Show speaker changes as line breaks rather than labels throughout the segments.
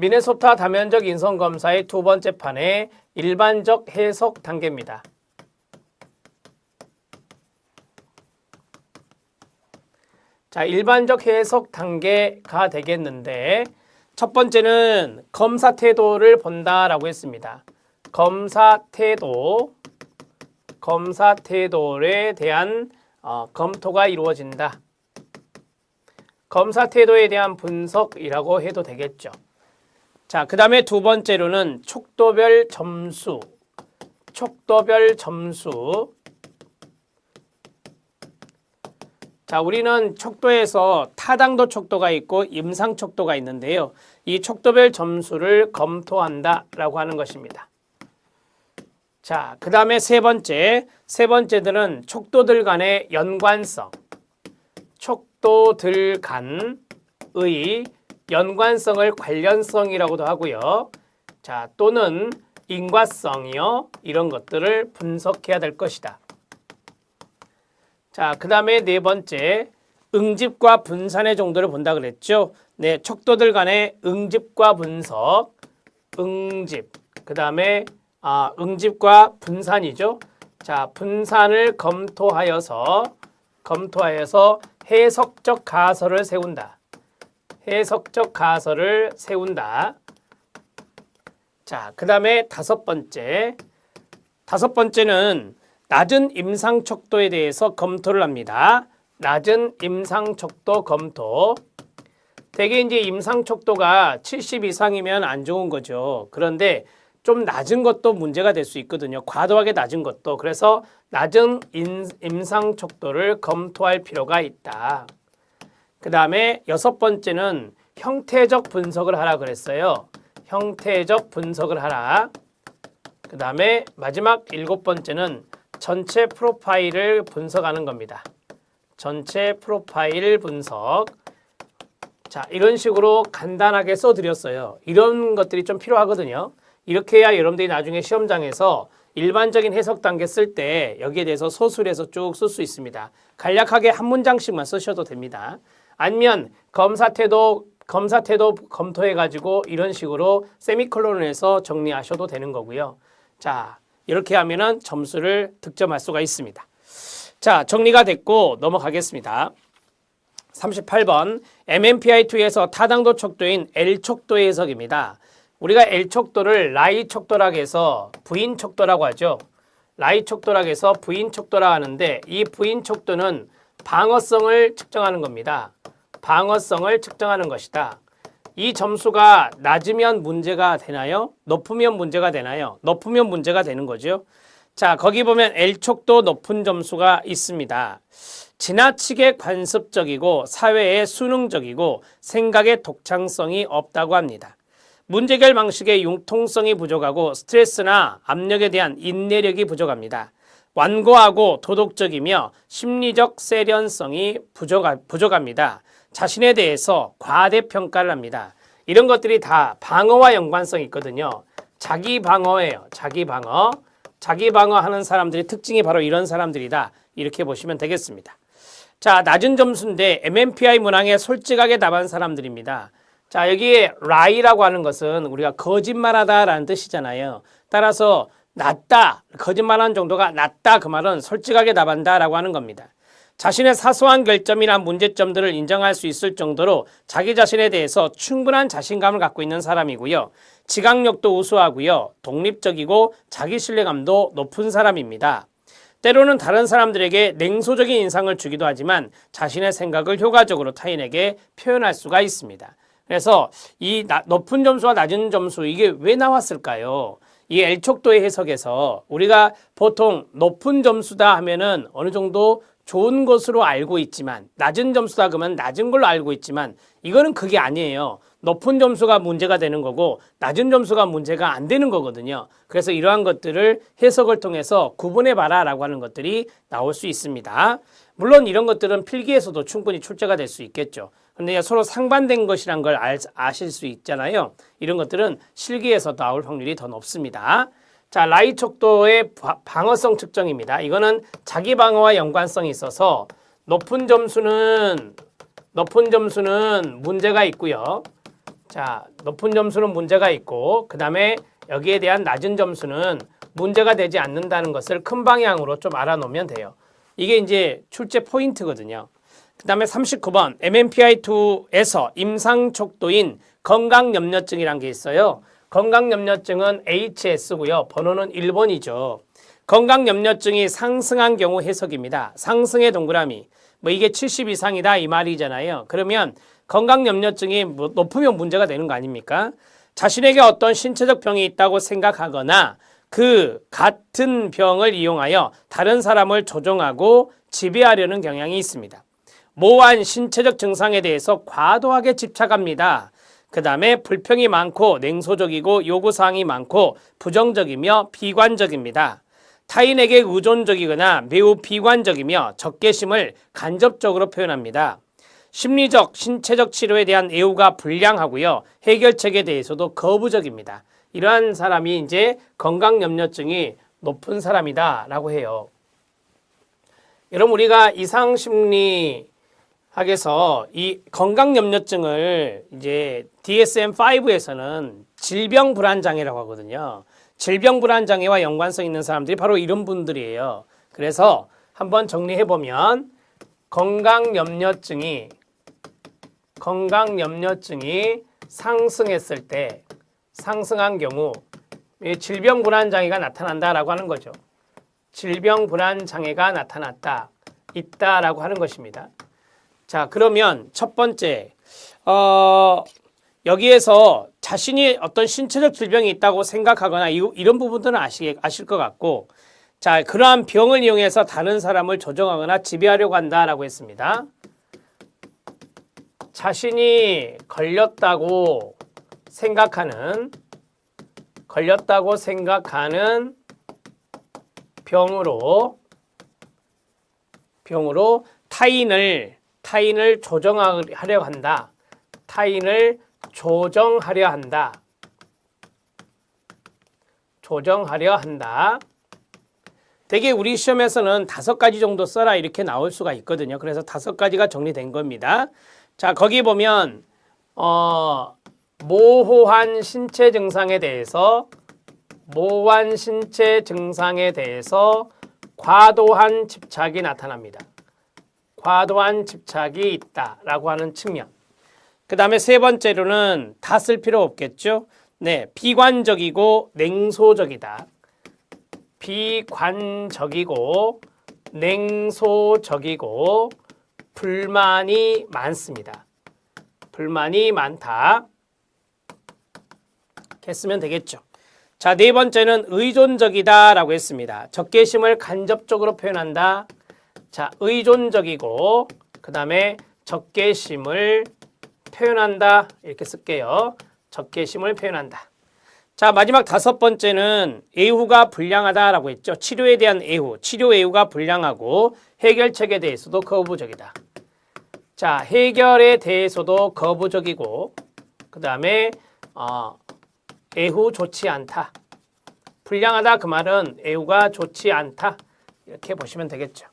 미네소타 다면적 인성검사의 두 번째 판의 일반적 해석 단계입니다. 자, 일반적 해석 단계가 되겠는데 첫 번째는 검사 태도를 본다라고 했습니다. 검사 태도에 대한 검토가 이루어진다. 검사 태도에 대한 분석이라고 해도 되겠죠. 자, 그 다음에 두 번째로는 촉도별 점수. 자, 우리는 촉도에서 타당도 촉도가 있고 임상 촉도가 있는데요. 이 촉도별 점수를 검토한다라고 하는 것입니다. 자, 그 다음에 세 번째들은 촉도들 간의 연관성. 촉도들 간의 연관성을 관련성이라고도 하고요. 자, 또는 인과성이요. 이런 것들을 분석해야 될 것이다. 자, 그 다음에 네 번째, 응집과 분산의 정도를 본다 그랬죠. 네, 촉도들 간의 응집과 분석, 그 다음에 응집과 분산이죠. 자, 분산을 검토하여서 해석적 가설을 세운다. 자, 그 다음에 다섯 번째는 낮은 임상 촉도에 대해서 검토를 합니다. 낮은 임상 촉도 검토. 대개 이제 임상 촉도가 70 이상이면 안 좋은 거죠. 그런데 좀 낮은 것도 문제가 될 수 있거든요. 과도하게 낮은 것도. 그래서 낮은 임상 촉도를 검토할 필요가 있다. 그 다음에 여섯 번째는 형태적 분석을 하라 그랬어요. 형태적 분석을 하라. 그 다음에 마지막 일곱 번째는 전체 프로파일을 분석하는 겁니다. 전체 프로파일 분석. 자, 이런 식으로 간단하게 써드렸어요. 이런 것들이 좀 필요하거든요. 이렇게 해야 여러분들이 나중에 시험장에서 일반적인 해석 단계 쓸 때 여기에 대해서 소술해서 쭉 쓸 수 있습니다. 간략하게 한 문장씩만 쓰셔도 됩니다. 아니면 검사 태도 검토해가지고 이런 식으로 세미콜론을 해서 정리하셔도 되는 거고요. 자, 이렇게 하면은 점수를 득점할 수가 있습니다. 자, 정리가 됐고 넘어가겠습니다. 38번 MMPI2에서 타당도 촉도인 L촉도의 해석입니다. 우리가 L촉도를 라이 촉도라고 해서 부인 촉도라고 하죠. 라이 촉도라고 해서 부인 촉도라고 하는데 이 부인 촉도는 방어성을 측정하는 겁니다. 방어성을 측정하는 것이다. 이 점수가 낮으면 문제가 되나요? 높으면 문제가 되나요? 높으면 문제가 되는 거죠. 자, 거기 보면 L촉도 높은 점수가 있습니다. 지나치게 관습적이고 사회에 수능적이고 생각의 독창성이 없다고 합니다. 문제결 방식의 융통성이 부족하고 스트레스나 압력에 대한 인내력이 부족합니다. 완고하고 도덕적이며 심리적 세련성이 부족합니다. 자신에 대해서 과대평가를 합니다. 이런 것들이 다 방어와 연관성이 있거든요. 자기 방어예요. 자기 방어하는 사람들의 특징이 바로 이런 사람들이다. 이렇게 보시면 되겠습니다. 자, 낮은 점수인데 MMPI 문항에 솔직하게 답한 사람들입니다. 자, 여기에 lie라고 하는 것은 우리가 거짓말하다라는 뜻이잖아요. 따라서 낮다, 거짓말하는 정도가 낮다 그 말은 솔직하게 답한다라고 하는 겁니다. 자신의 사소한 결점이나 문제점들을 인정할 수 있을 정도로 자기 자신에 대해서 충분한 자신감을 갖고 있는 사람이고요. 지각력도 우수하고요. 독립적이고 자기 신뢰감도 높은 사람입니다. 때로는 다른 사람들에게 냉소적인 인상을 주기도 하지만 자신의 생각을 효과적으로 타인에게 표현할 수가 있습니다. 그래서 이 높은 점수와 낮은 점수 이게 왜 나왔을까요? 이 L촉도의 해석에서 우리가 보통 높은 점수다 하면은 어느 정도 좋은 것으로 알고 있지만 낮은 점수다 그러면 낮은 걸로 알고 있지만 이거는 그게 아니에요. 높은 점수가 문제가 되는 거고 낮은 점수가 문제가 안 되는 거거든요. 그래서 이러한 것들을 해석을 통해서 구분해봐라 라고 하는 것들이 나올 수 있습니다. 물론 이런 것들은 필기에서도 충분히 출제가 될 수 있겠죠. 근데 서로 상반된 것이란 걸 아실 수 있잖아요. 이런 것들은 실기에서 나올 확률이 더 높습니다. 자, 라이 촉도의 방어성 측정입니다. 이거는 자기 방어와 연관성이 있어서 높은 점수는 문제가 있고요. 자, 높은 점수는 문제가 있고 그 다음에 여기에 대한 낮은 점수는 문제가 되지 않는다는 것을 큰 방향으로 좀 알아놓으면 돼요. 이게 이제 출제 포인트거든요. 그 다음에 39번 MMPI2에서 임상척도인 건강염려증이란 게 있어요. 건강염려증은 HS고요. 번호는 1번이죠. 건강염려증이 상승한 경우 해석입니다. 상승의 동그라미. 뭐 이게 70 이상이다 이 말이잖아요. 그러면 건강염려증이 높으면 문제가 되는 거 아닙니까? 자신에게 어떤 신체적 병이 있다고 생각하거나 그 같은 병을 이용하여 다른 사람을 조종하고 지배하려는 경향이 있습니다. 모호한 신체적 증상에 대해서 과도하게 집착합니다. 그 다음에 불평이 많고 냉소적이고 요구사항이 많고 부정적이며 비관적입니다. 타인에게 의존적이거나 매우 비관적이며 적개심을 간접적으로 표현합니다. 심리적, 신체적 치료에 대한 애호가 불량하고요. 해결책에 대해서도 거부적입니다. 이러한 사람이 이제 건강염려증이 높은 사람이다라고 해요. 여러분 우리가 이상심리학에서 이 건강염려증을 이제 DSM-5에서는 질병불안장애라고 하거든요. 질병불안장애와 연관성 있는 사람들이 바로 이런 분들이에요. 그래서 한번 정리해보면 건강염려증이 상승했을 때 상승한 경우 질병불안장애가 나타난다라고 하는 거죠. 질병불안장애가 나타났다, 있다라고 하는 것입니다. 자, 그러면 첫 번째 여기에서 자신이 어떤 신체적 질병이 있다고 생각하거나 이런 부분들은 아실 것 같고, 자, 그러한 병을 이용해서 다른 사람을 조종하거나 지배하려고 한다라고 했습니다. 자신이 걸렸다고 생각하는 병으로 타인을 조정하려 한다. 타인을 조정하려 한다. 되게 우리 시험에서는 5가지 정도 써라 이렇게 나올 수가 있거든요. 그래서 5가지가 정리된 겁니다. 자, 거기 보면 모호한 신체 증상에 대해서 과도한 집착이 나타납니다. 과도한 집착이 있다라고 하는 측면. 그 다음에 세 번째로는 다 쓸 필요 없겠죠. 네, 비관적이고 냉소적이다. 비관적이고 냉소적이고 불만이 많습니다. 불만이 많다. 이렇게 쓰면 되겠죠. 자, 네 번째는 의존적이다라고 했습니다. 적개심을 간접적으로 표현한다. 자, 의존적이고 그 다음에 적개심을 표현한다. 이렇게 쓸게요. 적개심을 표현한다. 자, 마지막 5번째는 애후가 불량하다라고 했죠. 치료에 대한 애후, 치료 애후가 불량하고 해결책에 대해서도 거부적이다. 자, 해결에 대해서도 거부적이고 그 다음에 애후 좋지 않다. 불량하다 그 말은 애후가 좋지 않다. 이렇게 보시면 되겠죠.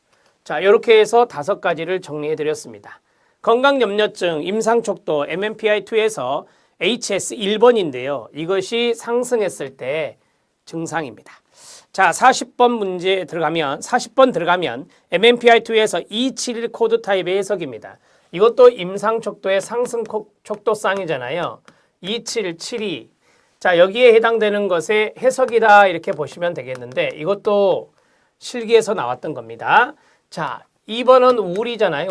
자, 이렇게 해서 5가지를 정리해 드렸습니다. 건강염려증, 임상척도, MMPI2에서 HS 1번인데요. 이것이 상승했을 때 증상입니다. 자, 40번 들어가면 MMPI2에서 271 코드 타입의 해석입니다. 이것도 임상척도의 상승 척도쌍이잖아요. 277이. 자, 여기에 해당되는 것의 해석이다 이렇게 보시면 되겠는데 이것도 실기에서 나왔던 겁니다. 자, 2번은 우울이잖아요.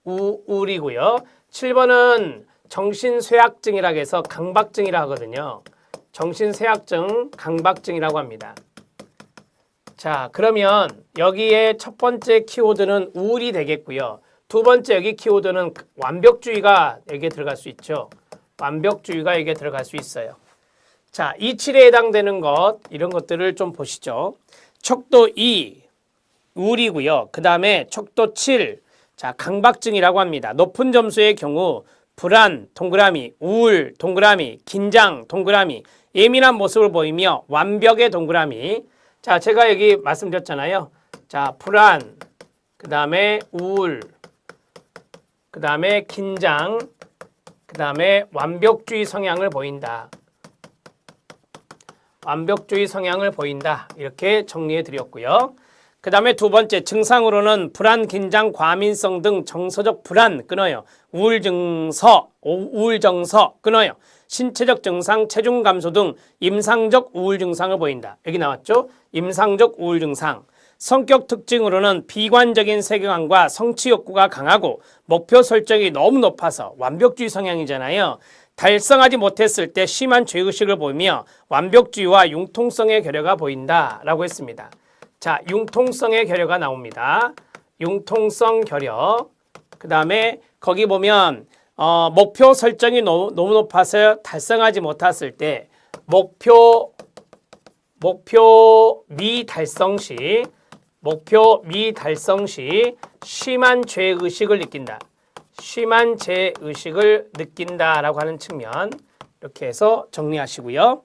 우울이고요. 7번은 정신쇠약증이라고 해서 강박증이라 하거든요. 정신쇠약증, 강박증이라고 합니다. 자, 그러면 여기에 첫 번째 키워드는 우울이 되겠고요. 두 번째 여기 키워드는 완벽주의가 여기에 들어갈 수 있죠. 완벽주의가 여기에 들어갈 수 있어요. 자, 27에 해당되는 것, 이런 것들을 좀 보시죠. 척도 2, 우울이고요. 그 다음에 척도 7, 자, 강박증이라고 합니다. 높은 점수의 경우 불안, 동그라미, 우울, 동그라미, 긴장, 동그라미, 예민한 모습을 보이며 완벽의 동그라미. 자, 제가 여기 말씀드렸잖아요. 자, 불안, 그 다음에 우울, 그 다음에 긴장, 그 다음에 완벽주의 성향을 보인다. 완벽주의 성향을 보인다. 이렇게 정리해 드렸고요. 그 다음에 두 번째 증상으로는 불안, 긴장, 과민성 등 정서적 불안 끊어요. 우울증서 끊어요. 신체적 증상, 체중 감소 등 임상적 우울 증상을 보인다. 여기 나왔죠? 임상적 우울 증상. 성격 특징으로는 비관적인 세계관과 성취 욕구가 강하고 목표 설정이 너무 높아서 완벽주의 성향이잖아요. 달성하지 못했을 때 심한 죄의식을 보이며 완벽주의와 융통성의 결여가 보인다라고 했습니다. 자, 융통성의 결여가 나옵니다. 융통성 결여. 그 다음에 거기 보면 목표 설정이 너무 높아서 달성하지 못했을 때 목표 미달성 시 심한 죄의식을 느낀다. 심한 죄의식을 느낀다라고 하는 측면 이렇게 해서 정리하시고요.